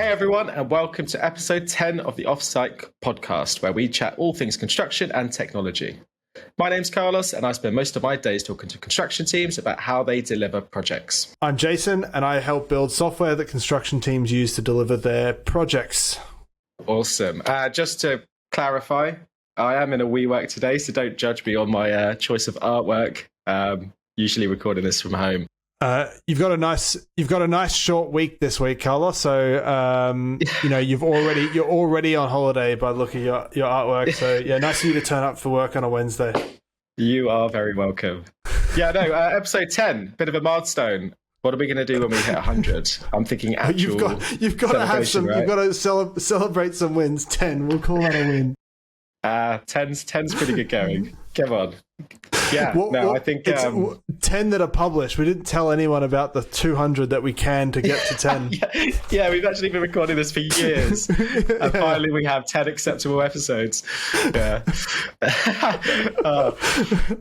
everyone, and welcome to episode 10 of the Offsite podcast, where we chat all things construction and technology. My name's Carlos, and I spend most of my days talking to construction teams about how they deliver projects. I'm Jason, and I help build software that construction teams use to deliver their projects. Awesome. Just to clarify, I am in a WeWork today, so don't judge me on my choice of artwork. Usually recording this from home. You've got a nice short week this week, Carlos. So you're already on holiday by the look of your artwork. So yeah, nice of you to turn up for work on a Wednesday. You are very welcome. Yeah, no, episode 10, bit of a milestone. What are we going to do when we hit 100? I'm thinking actual. You've got to have some. Right? You've got to celebrate some wins. 10. We'll call that a win. 10's pretty good going. Come on. Yeah, I think it's 10 that are published. We didn't tell anyone about the 200 that we can to get to 10. yeah, we've actually been recording this for years. And finally we have 10 acceptable episodes. Yeah.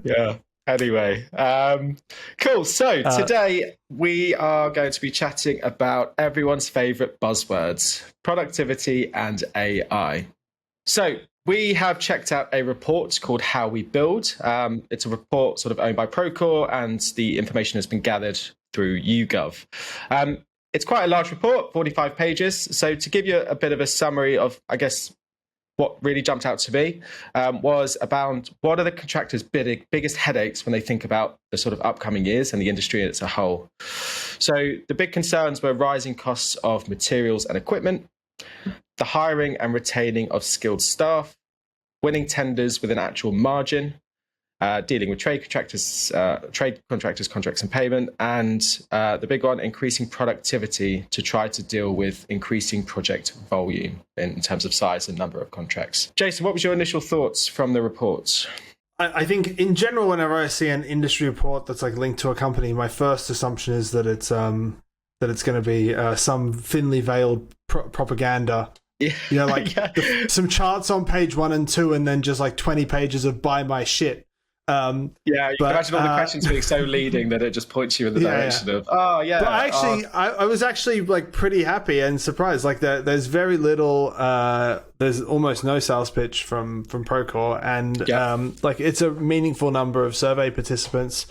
Yeah. Anyway, cool. So today we are going to be chatting about everyone's favorite buzzwords, productivity and AI. So we have checked out a report called How We Build. It's a report sort of owned by Procore, and the information has been gathered through YouGov. It's quite a large report, 45 pages. So to give you a bit of a summary of, I guess, what really jumped out to me was about what are the contractors' biggest headaches when they think about the sort of upcoming years and the industry as a whole. So the big concerns were rising costs of materials and equipment, the hiring and retaining of skilled staff, winning tenders with an actual margin, dealing with trade contractors, contracts and payment, and the big one, increasing productivity to try to deal with increasing project volume in terms of size and number of contracts. Jason, what was your initial thoughts from the report? I think in general, whenever I see an industry report that's like linked to a company, my first assumption is that it's going to be some thinly veiled propaganda. Yeah. Some charts on page 1 and 2, and then just like 20 pages of buy my shit. You can imagine all the questions being so leading that it just points you in the direction of, But I was actually like pretty happy and surprised. Like there's very little, there's almost no sales pitch from Procore, and it's a meaningful number of survey participants,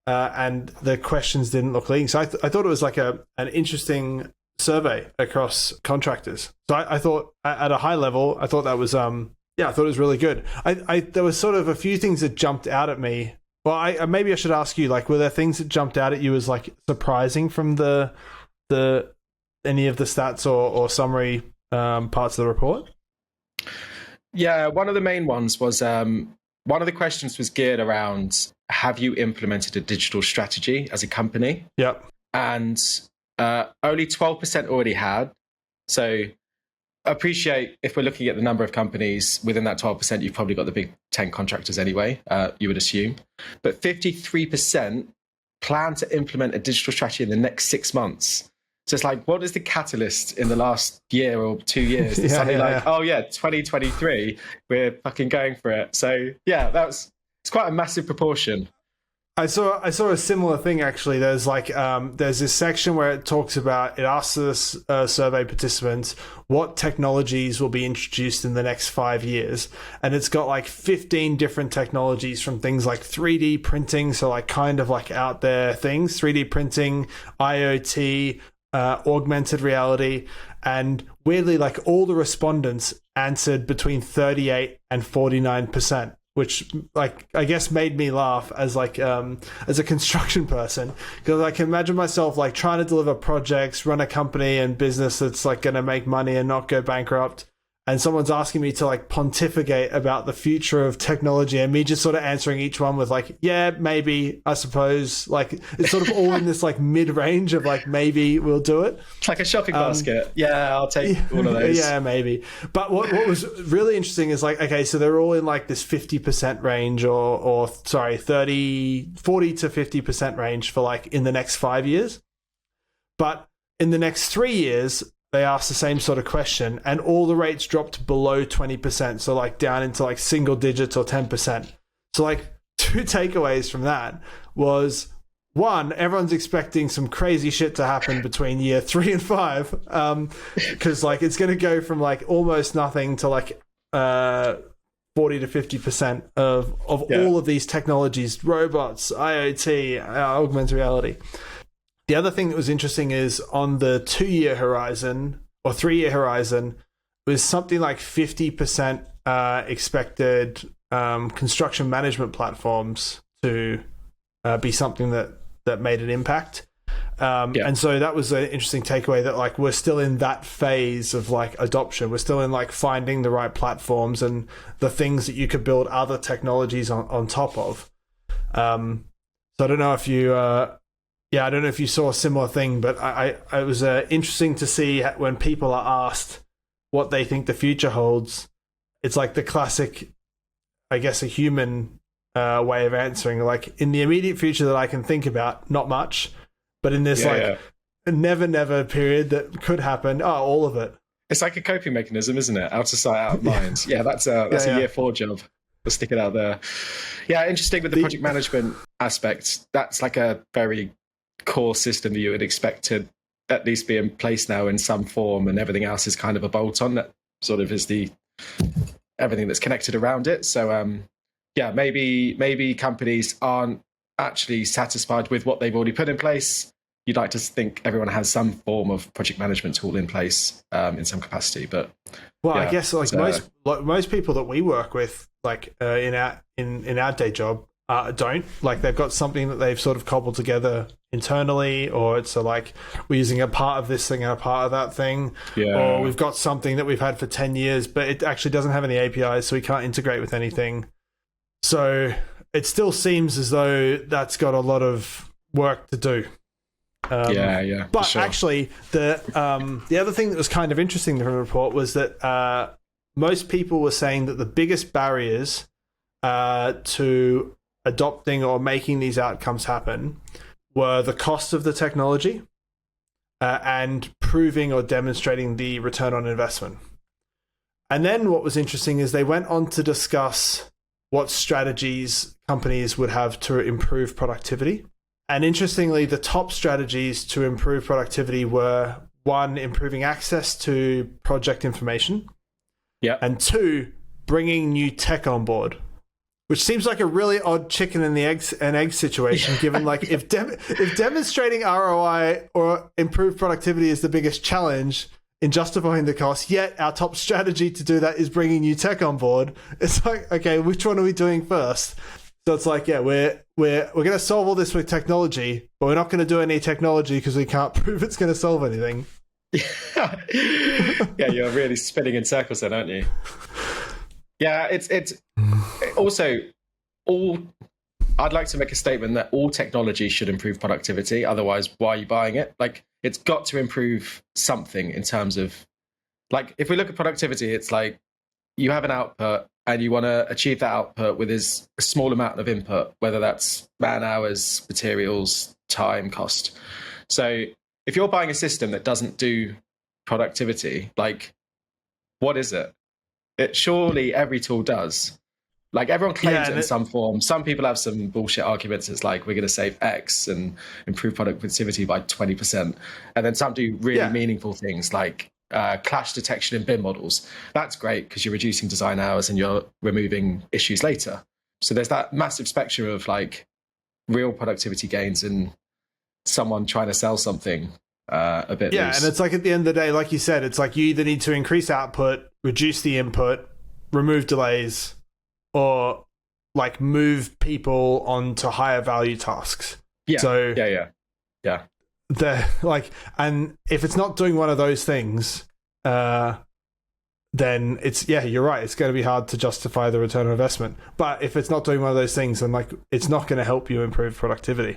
and the questions didn't look leading. So I thought it was like an interesting survey across contractors. So I thought at a high level, I thought that was I thought it was really good. There was sort of a few things that jumped out at me. Well, maybe I should ask you, like, were there things that jumped out at you as like surprising from the any of the stats or summary parts of the report? Yeah, one of the main ones was one of the questions was geared around, have you implemented a digital strategy as a company? Yep. And only 12% already had. So appreciate if we're looking at the number of companies within that 12%, you've probably got the big 10 contractors anyway, you would assume. But 53% plan to implement a digital strategy in the next 6 months. So it's like, what is the catalyst in the last year or 2 years? It's 2023, we're fucking going for it. So yeah, it's quite a massive proportion. I saw a similar thing actually. There's there's this section where it asks the survey participants what technologies will be introduced in the next 5 years, and it's got like 15 different technologies, from things like 3D printing, so like kind of like out there things, 3D printing, IoT, augmented reality, and weirdly, like all the respondents answered between 38 and 49%. Which, like, I guess made me laugh as a construction person, because I can imagine myself like trying to deliver projects, run a company and business that's like going to make money and not go bankrupt, and someone's asking me to like pontificate about the future of technology, and me just sort of answering each one with like, yeah, maybe, I suppose. Like, it's sort of all in this like mid-range of like, maybe we'll do it. It's like a shopping basket. Yeah, I'll take all of those. Yeah, maybe. But what was really interesting is like, okay, so they're all in like this 50% range or 40 to 50% range for like in the next 5 years. But in the next 3 years, they asked the same sort of question, and all the rates dropped below 20%. So like down into like single digits or 10%. So like two takeaways from that was, one, everyone's expecting some crazy shit to happen between year 3 and 5, because like it's going to go from like almost nothing to like 40 to 50% of all of these technologies, robots, IoT, augmented reality. The other thing that was interesting is on the 2-year horizon or 3-year horizon was something like 50% expected construction management platforms to be something that made an impact. And so that was an interesting takeaway, that like we're still in that phase of like adoption. We're still in like finding the right platforms and the things that you could build other technologies on top of. So I don't know if you I don't know if you saw a similar thing, but it was interesting to see when people are asked what they think the future holds. It's like the classic, I guess, a human way of answering. Like, in the immediate future that I can think about, not much, but in this never period that could happen, all of it. It's like a coping mechanism, isn't it? Out of sight, out of mind. Yeah, that's a year 4 job. We'll stick it out there. Yeah, interesting with the project management aspect. That's like a very core system that you would expect to at least be in place now in some form, and everything else is kind of a bolt-on that sort of is the everything that's connected around it. So maybe companies aren't actually satisfied with what they've already put in place. You'd like to think everyone has some form of project management tool in place in some capacity, but I guess like most people that we work with, like in our day job, don't. Like, they've got something that they've sort of cobbled together internally, or it's like we're using a part of this thing and a part of that thing, or we've got something that we've had for 10 years, but it actually doesn't have any APIs, so we can't integrate with anything. So it still seems as though that's got a lot of work to do. But sure. Actually, the other thing that was kind of interesting from the report was that most people were saying that the biggest barriers to adopting or making these outcomes happen were the cost of the technology and proving or demonstrating the return on investment. And then what was interesting is they went on to discuss what strategies companies would have to improve productivity. And interestingly, the top strategies to improve productivity were, 1, improving access to project information, and 2, bringing new tech on board. Which seems like a really odd chicken and egg situation, given like if demonstrating ROI or improved productivity is the biggest challenge in justifying the cost, yet our top strategy to do that is bringing new tech on board. It's like, okay, which one are we doing first? So it's like, we're going to solve all this with technology, but we're not going to do any technology because we can't prove it's going to solve anything. Yeah, you're really spinning in circles then, aren't you? Yeah, it's also I'd like to make a statement that all technology should improve productivity. Otherwise, why are you buying it? Like, it's got to improve something in terms of, like, if we look at productivity, it's like you have an output and you want to achieve that output with a small amount of input, whether that's man hours, materials, time, cost. So if you're buying a system that doesn't do productivity, like, what is it? Surely every tool does. Like, everyone claims it in some form. Some people have some bullshit arguments. It's like, we're going to save X and improve productivity by 20%. And then some do really meaningful things like clash detection in BIM models. That's great because you're reducing design hours and you're removing issues later. So there's that massive spectrum of like real productivity gains and someone trying to sell something a bit loose. And it's like, at the end of the day, like you said, it's like you either need to increase output, reduce the input, remove delays, or like move people onto higher value tasks. The like, and if it's not doing one of those things, then it's you're right, it's going to be hard to justify the return on investment. But if it's not doing one of those things, then like it's not going to help you improve productivity.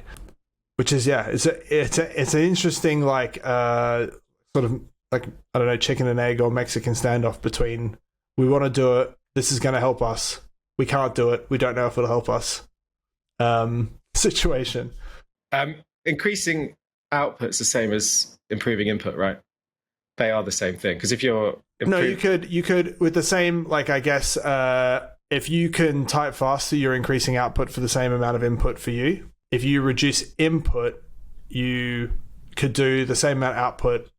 Which is it's an interesting like sort of like, I don't know, chicken and egg or Mexican standoff between, we want to do it, this is going to help us, we can't do it, we don't know if it'll help us situation. Increasing output's the same as improving input, right? They are the same thing, because if you're you could with the same, like, I guess if you can type faster, you're increasing output for the same amount of input for you. if you reduce input, you could do the same amount of output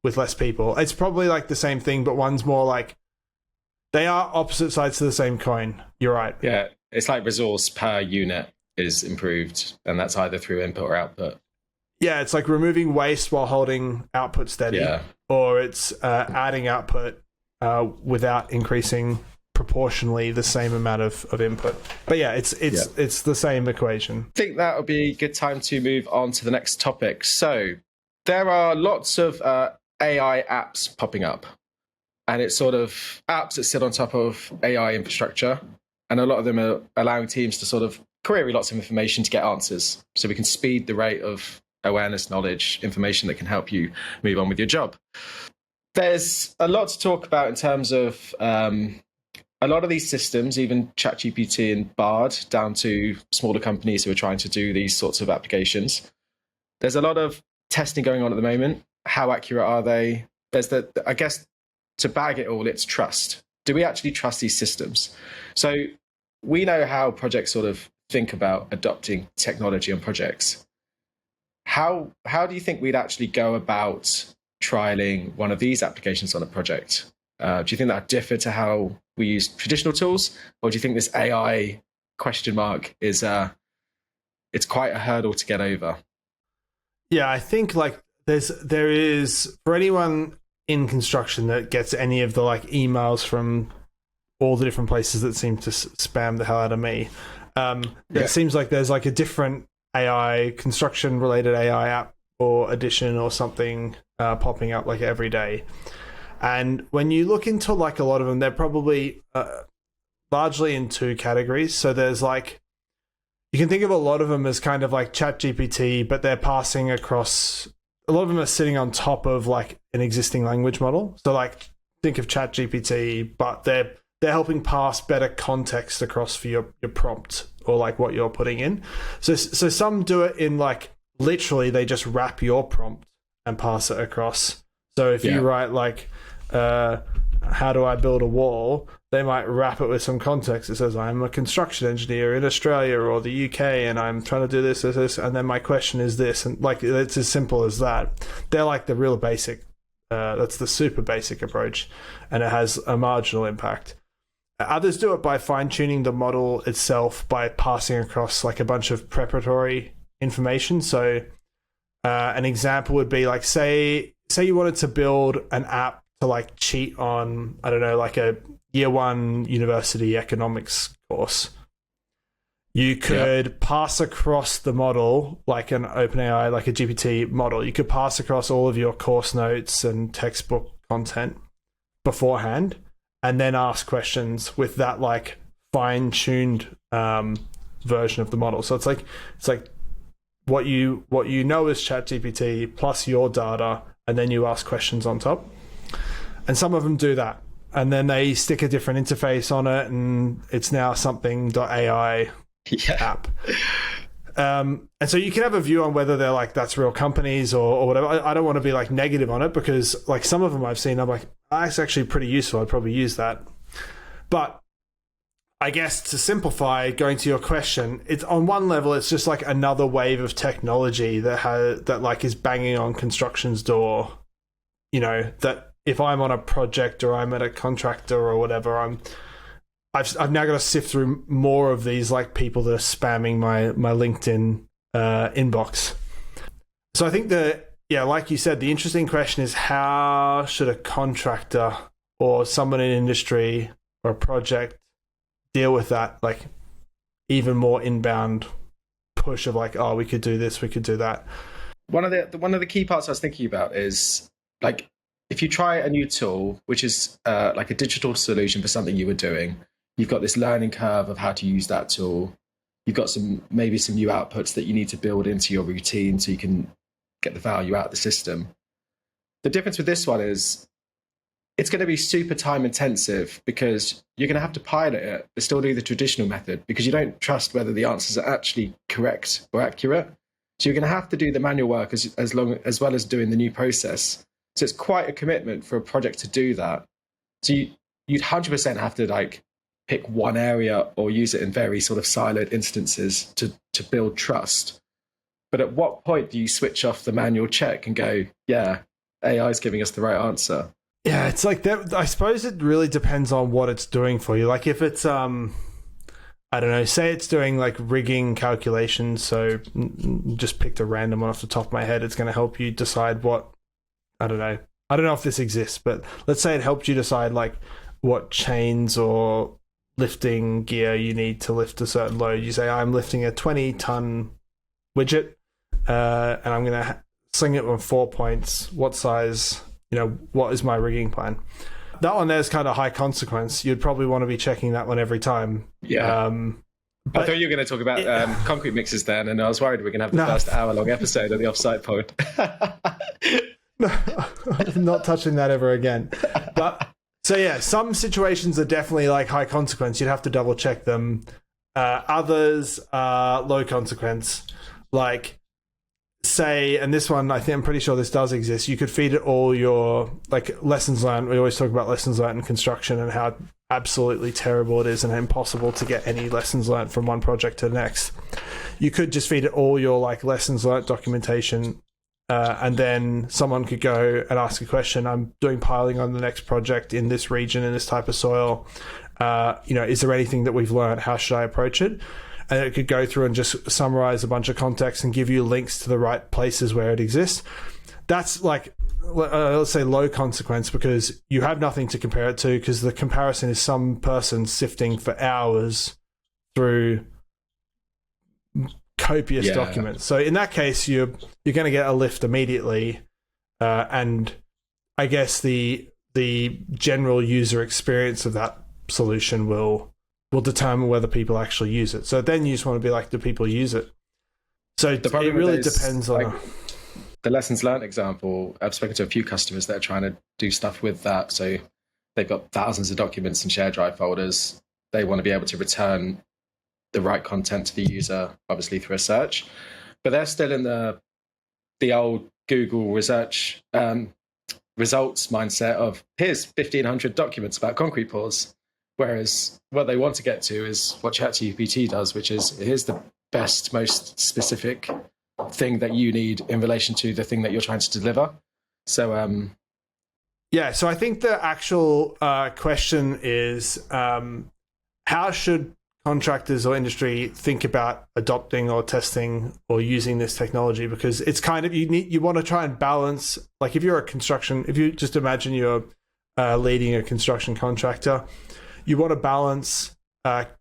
with less people. It's probably like the same thing, but one's more like they are opposite sides to the same coin. You're right. Yeah, it's like resource per unit is improved, and that's either through input or output. Yeah, it's like removing waste while holding output steady, or it's adding output without increasing proportionally the same amount of input. But yeah, it's the same equation. I think that would be a good time to move on to the next topic. So there are lots of AI apps popping up, and it's sort of apps that sit on top of AI infrastructure, and a lot of them are allowing teams to sort of query lots of information to get answers, so we can speed the rate of awareness, knowledge, information that can help you move on with your job. There's a lot to talk about in terms of a lot of these systems, even ChatGPT and Bard, down to smaller companies who are trying to do these sorts of applications. There's a lot of testing going on at the moment. How accurate are they? I guess, to bag it all, it's trust. Do we actually trust these systems? So we know how projects sort of think about adopting technology on projects. How do you think we'd actually go about trialing one of these applications on a project? Do you think that would differ to how we use traditional tools, or do you think this AI question mark is it's quite a hurdle to get over? Yeah, I think like there is, for anyone in construction that gets any of the like emails from all the different places that seem to spam the hell out of me, it seems like there's like a different AI, construction related AI app or edition or something popping up like every day. And when you look into like a lot of them, they're probably largely in two categories. So there's like, you can think of a lot of them as kind of like ChatGPT, but they're passing across, a lot of them are sitting on top of like an existing language model. So like think of ChatGPT, but they're helping pass better context across for your prompt or like what you're putting in. So some do it in like, literally they just wrap your prompt and pass it across. So if you write like, how do I build a wall? They might wrap it with some context. It says, I'm a construction engineer in Australia or the UK, and I'm trying to do this, and then my question is this. And like, it's as simple as that. They're like the real basic, that's the super basic approach, and it has a marginal impact. Others do it by fine-tuning the model itself by passing across like a bunch of preparatory information. So an example would be like, say you wanted to build an app to like cheat on, I don't know, like a year one university economics course. You could pass across the model, like an OpenAI, like a GPT model. You could pass across all of your course notes and textbook content beforehand, and then ask questions with that like fine-tuned version of the model. So it's like what you know is ChatGPT plus your data, and then you ask questions on top. And some of them do that, and then they stick a different interface on it, and it's now something.ai app. And so you can have a view on whether they're like, that's real companies or whatever. I don't want to be like negative on it, because like some of them I've seen, I'm like, that's actually pretty useful. I'd probably use that. But I guess to simplify, going to your question, it's on one level, it's just like another wave of technology that like is banging on construction's door. You know, that if I'm on a project or I'm at a contractor or whatever, I've now got to sift through more of these like people that are spamming my LinkedIn inbox. So I think that, like you said, the interesting question is, how should a contractor or someone in industry or a project deal with that, like even more inbound push of like, oh, we could do this, we could do that. One of the key parts I was thinking about is like, if you try a new tool, which is like a digital solution for something you were doing, you've got this learning curve of how to use that tool. You've got maybe some new outputs that you need to build into your routine so you can get the value out of the system. The difference with this one is it's going to be super time intensive, because you're going to have to pilot it, but still do the traditional method, because you don't trust whether the answers are actually correct or accurate. So you're going to have to do the manual work as well as doing the new process. So it's quite a commitment for a project to do that. So you'd 100% have to like pick one area or use it in very sort of siloed instances to build trust. But at what point do you switch off the manual check and go, yeah, AI is giving us the right answer? Yeah, it's like that. I suppose it really depends on what it's doing for you. Like if it's, I don't know, say it's doing like rigging calculations. So just picked a random one off the top of my head. It's going to help you decide what, I don't know. I don't know if this exists, but let's say it helped you decide like what chains or lifting gear you need to lift a certain load. You say, I'm lifting a 20-ton widget, and I'm going to sling it on 4 points. What size, what is my rigging plan? That one there's kind of high consequence. You'd probably want to be checking that one every time. Yeah. But I thought you were going to talk about concrete mixes then, and I was worried we were going to have the first hour-long episode of the Offsite Pod. I'm not touching that ever again. But so yeah, some situations are definitely like high consequence. You'd have to double check them. Others are low consequence. Like say, and this one I'm pretty sure this does exist. You could feed it all your like lessons learned. We always talk about lessons learned in construction and how absolutely terrible it is and impossible to get any lessons learned from one project to the next. You could just feed it all your like lessons learned documentation. And then someone could go and ask a question. I'm doing piling on the next project in this region, in this type of soil. Is there anything that we've learned? How should I approach it? And it could go through and just summarize a bunch of context and give you links to the right places where it exists. That's like, let's say low consequence because you have nothing to compare it to because the comparison is some person sifting for hours through copious documents. So in that case, you're going to get a lift immediately, and I guess the general user experience of that solution will determine whether people actually use it. So then you just want to be like, do people use it? So it really depends on like, the lessons learned example. I've spoken to a few customers that are trying to do stuff with that. So they've got thousands of documents in shared drive folders. They want to be able to return the right content to the user, obviously through a search, but they're still in the old Google research results mindset of here's 1,500 documents about concrete pours. Whereas what they want to get to is what ChatGPT does, which is here's the best, most specific thing that you need in relation to the thing that you're trying to deliver. So, so I think the actual question is how should contractors or industry think about adopting or testing or using this technology? Because it's kind of you want to try and balance, like if you just imagine you're leading a construction contractor, you want to balance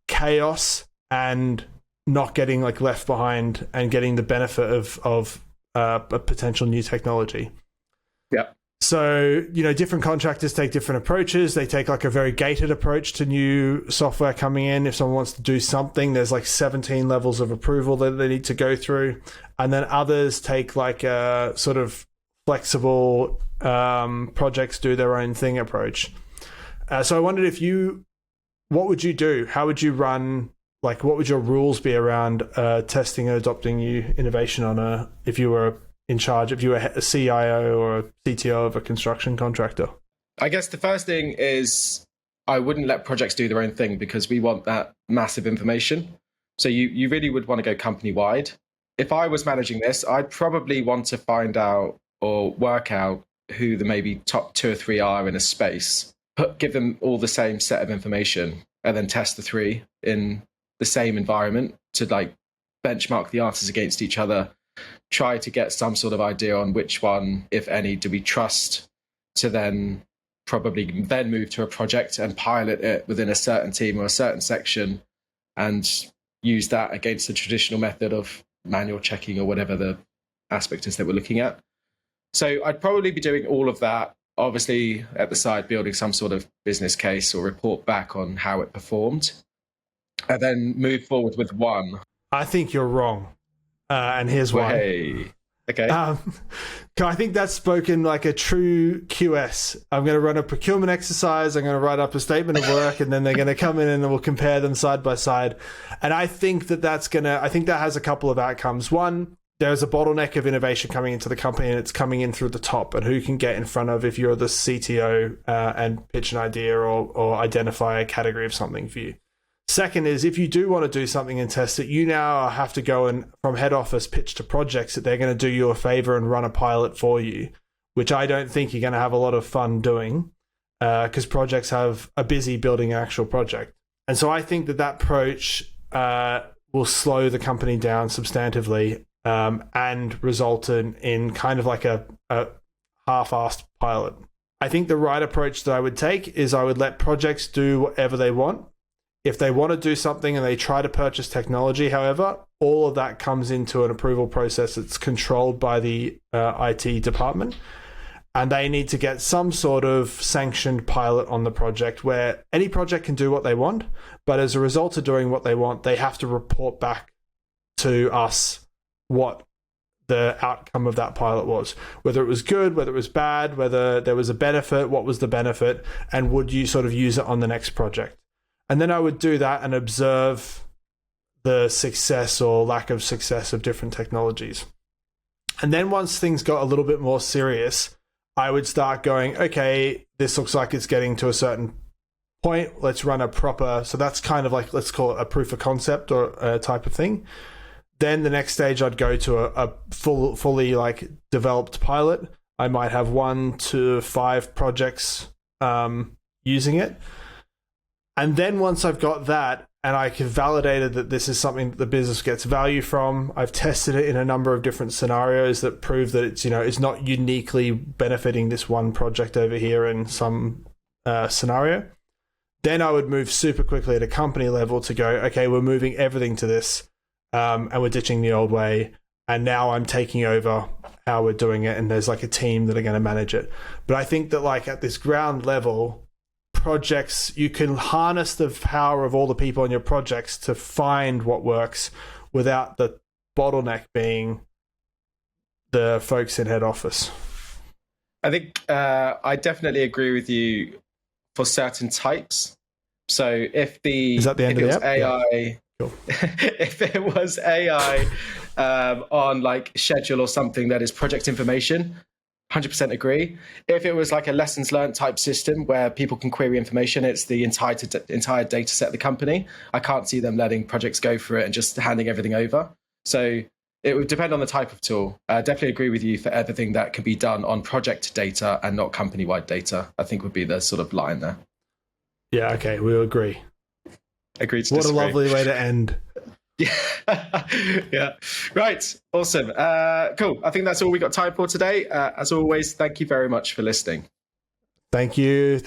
chaos and not getting like left behind and getting the benefit of a potential new technology. Yeah. So, different contractors take different approaches. They take like a very gated approach to new software coming in. If someone wants to do something, there's like 17 levels of approval that they need to go through. And then others take like a sort of flexible projects do their own thing approach. So I wondered what would you do? How would you run, like what would your rules be around testing and adopting new innovation if you were in charge, if you were a CIO or a CTO of a construction contractor? I guess the first thing is I wouldn't let projects do their own thing because we want that massive information. So you really would want to go company wide. If I was managing this, I'd probably want to find out or work out who the maybe top 2 or 3 are in a space, give them all the same set of information and then test the 3 in the same environment to like benchmark the answers against each other. Try to get some sort of idea on which one, if any, do we trust to then probably then move to a project and pilot it within a certain team or a certain section and use that against the traditional method of manual checking or whatever the aspect is that we're looking at. So I'd probably be doing all of that, obviously at the side building some sort of business case or report back on how it performed and then move forward with one. I think you're wrong. And here's why. Hey. Okay. I think that's spoken like a true QS. I'm going to run a procurement exercise. I'm going to write up a statement of work, and then they're going to come in and we'll compare them side by side. And I think that has a couple of outcomes. One, there's a bottleneck of innovation coming into the company, and it's coming in through the top. And who can get in front of if you're the CTO and pitch an idea or identify a category of something for you. Second is, if you do want to do something and test it, you now have to go and from head office pitch to projects that they're going to do you a favor and run a pilot for you, which I don't think you're going to have a lot of fun doing, because projects are busy building an actual project. And so I think that approach will slow the company down substantively, and result in kind of like a half-assed pilot. I think the right approach that I would take is I would let projects do whatever they want. If they want to do something and they try to purchase technology, however, all of that comes into an approval process that's controlled by the IT department. And they need to get some sort of sanctioned pilot on the project where any project can do what they want, but as a result of doing what they want, they have to report back to us what the outcome of that pilot was, whether it was good, whether it was bad, whether there was a benefit, what was the benefit, and would you sort of use it on the next project. And then I would do that and observe the success or lack of success of different technologies. And then once things got a little bit more serious, I would start going, okay, this looks like it's getting to a certain point. Let's run a proper, so that's kind of like, let's call it a proof of concept or a type of thing. Then the next stage, I'd go to a fully like developed pilot. I might have 1 to 5 projects using it. And then once I've got that and I can validated that this is something that the business gets value from, I've tested it in a number of different scenarios that prove that it's, it's not uniquely benefiting this one project over here in some scenario. Then I would move super quickly at a company level to go, okay, we're moving everything to this, and we're ditching the old way. And now I'm taking over how we're doing it. And there's like a team that are going to manage it. But I think that like at this ground level, projects, you can harness the power of all the people in your projects to find what works without the bottleneck being the folks in head office. I think I definitely agree with you for certain types. So if is that the end of the app? AI, yeah. Cool. If it was AI on like schedule or something that is project information, 100% agree. If it was like a lessons learned type system where people can query information, it's the entire data set of the company, I can't see them letting projects go for it and just handing everything over. So it would depend on the type of tool. I definitely agree with you for everything that can be done on project data and not company-wide data, I think would be the sort of line there. Yeah, okay, we'll agree. Agreed to What disagree. a lovely way to end. Yeah. Right. Awesome. Cool. I think that's all we got time for today. As always, thank you very much for listening. Thank you.